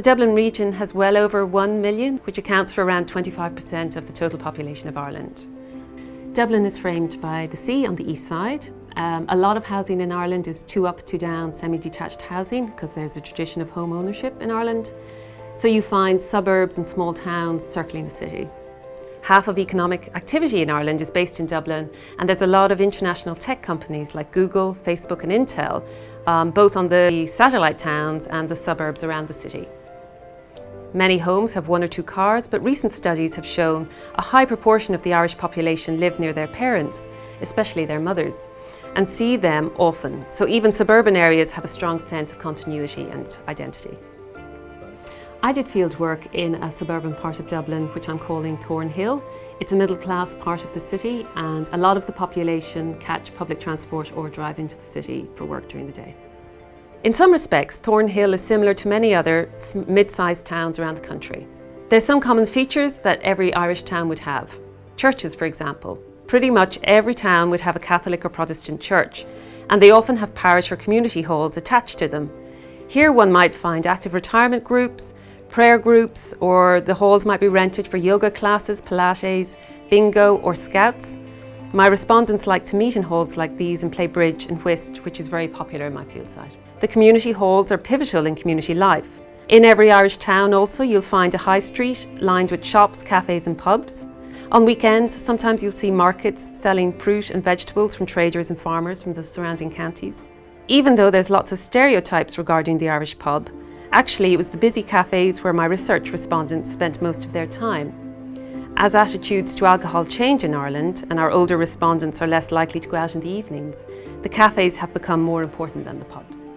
Dublin region has well over 1 million, which accounts for around 25% of the total population of Ireland. Dublin is framed by the sea on the east side. A lot of housing in Ireland is two up, two down, semi-detached housing because there's a tradition of home ownership in Ireland. So you find suburbs and small towns circling the city. Half of economic activity in Ireland is based in Dublin, and there's a lot of international tech companies like Google, Facebook and Intel, both on the satellite towns and the suburbs around the city. Many homes have one or two cars, but recent studies have shown a high proportion of the Irish population live near their parents, especially their mothers, and see them often. So even suburban areas have a strong sense of continuity and identity. I did field work in a suburban part of Dublin, which I'm calling Thornhill. It's a middle-class part of the city, and a lot of the population catch public transport or drive into the city for work during the day. In some respects, Thornhill is similar to many other mid-sized towns around the country. There's some common features that every Irish town would have. Churches, for example. Pretty much every town would have a Catholic or Protestant church, and they often have parish or community halls attached to them. Here one might find active retirement groups, prayer groups, or the halls might be rented for yoga classes, Pilates, bingo or scouts. My respondents like to meet in halls like these and play bridge and whist, which is very popular in my field site. The community halls are pivotal in community life. In every Irish town also you'll find a high street lined with shops, cafes and pubs. On weekends sometimes you'll see markets selling fruit and vegetables from traders and farmers from the surrounding counties. Even though there's lots of stereotypes regarding the Irish pub, actually it was the busy cafes where my research respondents spent most of their time. As attitudes to alcohol change in Ireland and our older respondents are less likely to go out in the evenings, the cafes have become more important than the pubs.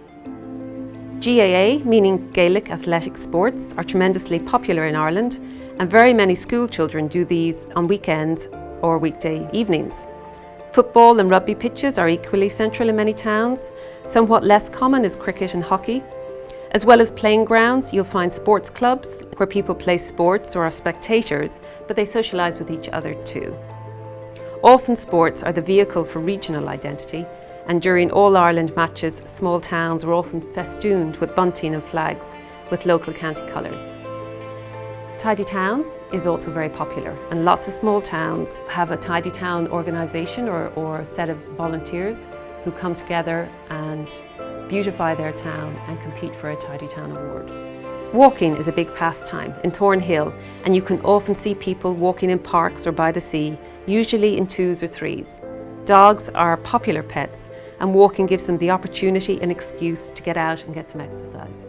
GAA, meaning Gaelic Athletic Sports, are tremendously popular in Ireland, and very many school children do these on weekends or weekday evenings. Football and rugby pitches are equally central in many towns. Somewhat less common is cricket and hockey. As well as playing grounds, you'll find sports clubs where people play sports or are spectators, but they socialise with each other too. Often sports are the vehicle for regional identity, and during All-Ireland matches, small towns were often festooned with bunting and flags with local county colours. Tidy Towns is also very popular, and lots of small towns have a Tidy Town organisation or a set of volunteers who come together and beautify their town and compete for a Tidy Town award. Walking is a big pastime in Thornhill, and you can often see people walking in parks or by the sea, usually in twos or threes. Dogs are popular pets, and walking gives them the opportunity and excuse to get out and get some exercise.